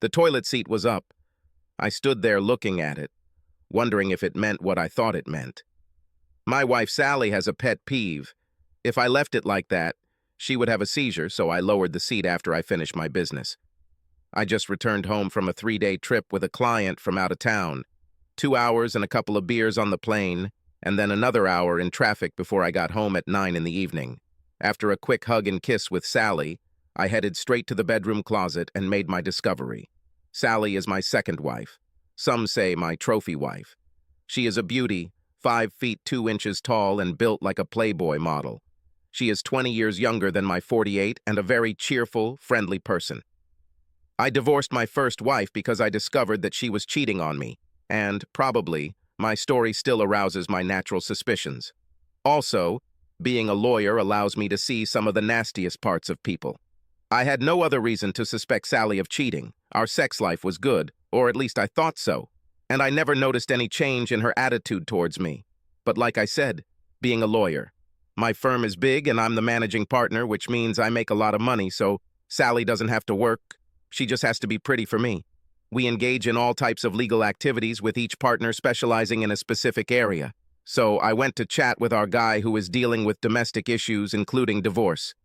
The toilet seat was up. I stood there looking at it, wondering if it meant what I thought it meant. My wife Sally has a pet peeve. If I left it like that, she would have a seizure, so I lowered the seat after I finished my business. I just returned home from a 3-day trip with a client from out of town. 2 hours and a couple of beers on the plane, and then another hour in traffic before I got home at 9 in the evening. After a quick hug and kiss with Sally, I headed straight to the bedroom closet and made my discovery. Sally is my second wife. Some say my trophy wife. She is a beauty, 5 feet 2 inches tall and built like a Playboy model. She is 20 years younger than my 48 and a very cheerful, friendly person. I divorced my first wife because I discovered that she was cheating on me, and, probably, my story still arouses my natural suspicions. Also, being a lawyer allows me to see some of the nastiest parts of people. I had no other reason to suspect Sally of cheating. Our sex life was good, or at least I thought so, and I never noticed any change in her attitude towards me. But like I said, being a lawyer, my firm is big and I'm the managing partner, which means I make a lot of money, so Sally doesn't have to work. She just has to be pretty for me. We engage in all types of legal activities with each partner specializing in a specific area. So I went to chat with our guy who is dealing with domestic issues, including divorce.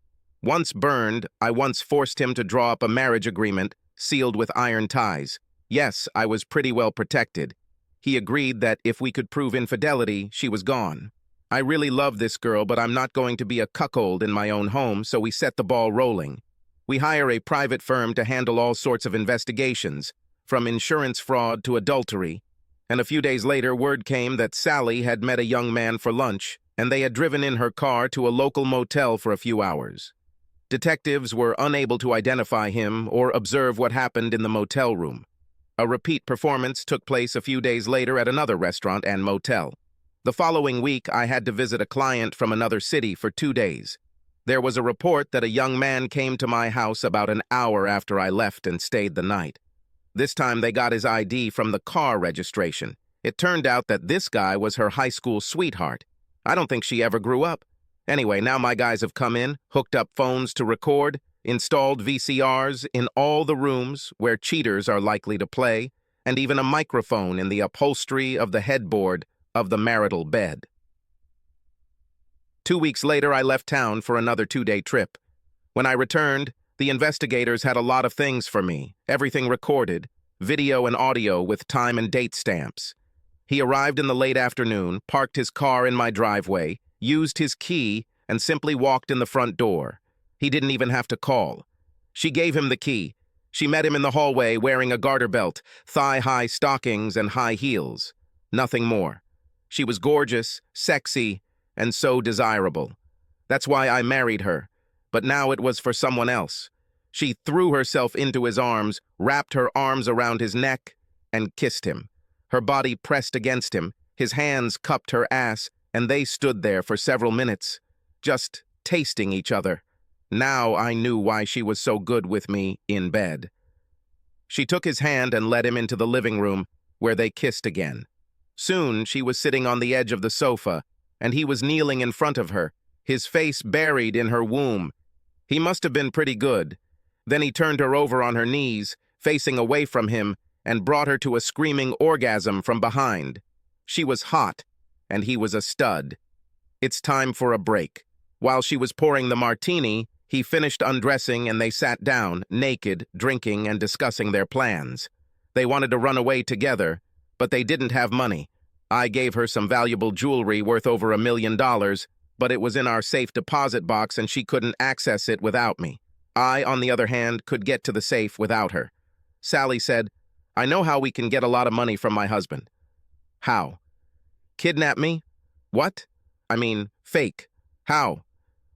Once burned, I once forced him to draw up a marriage agreement sealed with iron ties. Yes, I was pretty well protected. He agreed that if we could prove infidelity, she was gone. I really love this girl, but I'm not going to be a cuckold in my own home, so we set the ball rolling. We hire a private firm to handle all sorts of investigations, from insurance fraud to adultery. And a few days later, word came that Sally had met a young man for lunch, and they had driven in her car to a local motel for a few hours. Detectives were unable to identify him or observe what happened in the motel room. A repeat performance took place a few days later at another restaurant and motel. The following week, I had to visit a client from another city for 2 days. There was a report that a young man came to my house about an hour after I left and stayed the night. This time they got his ID from the car registration. It turned out that this guy was her high school sweetheart. I don't think she ever grew up. Anyway, now my guys have come in, hooked up phones to record, installed VCRs in all the rooms where cheaters are likely to play, and even a microphone in the upholstery of the headboard of the marital bed. 2 weeks later, I left town for another 2-day trip. When I returned, the investigators had a lot of things for me, everything recorded, video and audio with time and date stamps. He arrived in the late afternoon, parked his car in my driveway, used his key, and simply walked in the front door. He didn't even have to call. She gave him the key. She met him in the hallway wearing a garter belt, thigh-high stockings, and high heels. Nothing more. She was gorgeous, sexy, and so desirable. That's why I married her. But now it was for someone else. She threw herself into his arms, wrapped her arms around his neck, and kissed him. Her body pressed against him, his hands cupped her ass, and they stood there for several minutes, just tasting each other. Now I knew why she was so good with me in bed. She took his hand and led him into the living room, where they kissed again. Soon she was sitting on the edge of the sofa, and he was kneeling in front of her, his face buried in her womb. He must have been pretty good. Then he turned her over on her knees, facing away from him, and brought her to a screaming orgasm from behind. She was hot, and he was a stud. It's time for a break. While she was pouring the martini, he finished undressing and they sat down, naked, drinking and discussing their plans. They wanted to run away together, but they didn't have money. I gave her some valuable jewelry worth over $1 million, but it was in our safe deposit box and she couldn't access it without me. I, on the other hand, could get to the safe without her. Sally said, "I know how we can get a lot of money from my husband." "How?" "Kidnap me?" "What?" "I mean, fake." "How?"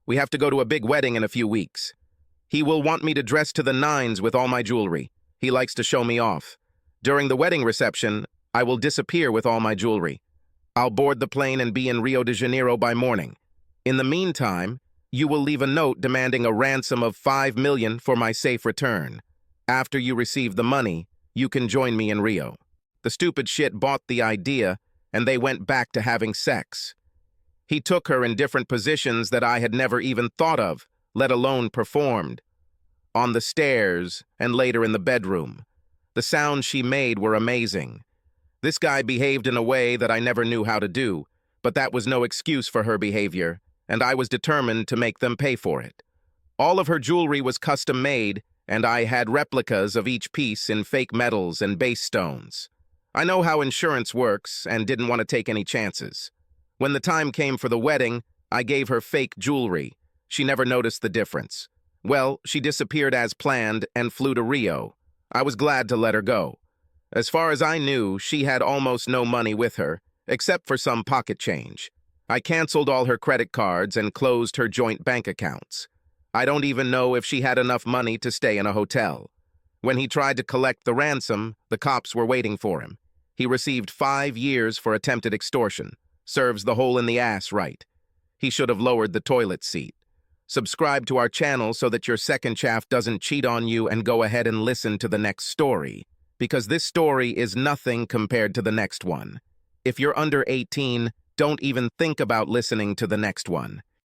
"We have to go to a big wedding in a few weeks. He will want me to dress to the nines with all my jewelry. He likes to show me off. During the wedding reception, I will disappear with all my jewelry. I'll board the plane and be in Rio de Janeiro by morning. In the meantime, you will leave a note demanding a ransom of $5 million for my safe return. After you receive the money, you can join me in Rio." The stupid shit bought the idea, and they went back to having sex. He took her in different positions that I had never even thought of, let alone performed. On the stairs, and later in the bedroom. The sounds she made were amazing. This guy behaved in a way that I never knew how to do, but that was no excuse for her behavior, and I was determined to make them pay for it. All of her jewelry was custom-made, and I had replicas of each piece in fake metals and base stones. I know how insurance works and didn't want to take any chances. When the time came for the wedding, I gave her fake jewelry. She never noticed the difference. Well, she disappeared as planned and flew to Rio. I was glad to let her go. As far as I knew, she had almost no money with her, except for some pocket change. I canceled all her credit cards and closed her joint bank accounts. I don't even know if she had enough money to stay in a hotel. When he tried to collect the ransom, the cops were waiting for him. He received 5 years for attempted extortion. Serves the hole in the ass right. He should have lowered the toilet seat. Subscribe to our channel so that your second chaff doesn't cheat on you, and go ahead and listen to the next story, because this story is nothing compared to the next one. If you're under 18, don't even think about listening to the next one.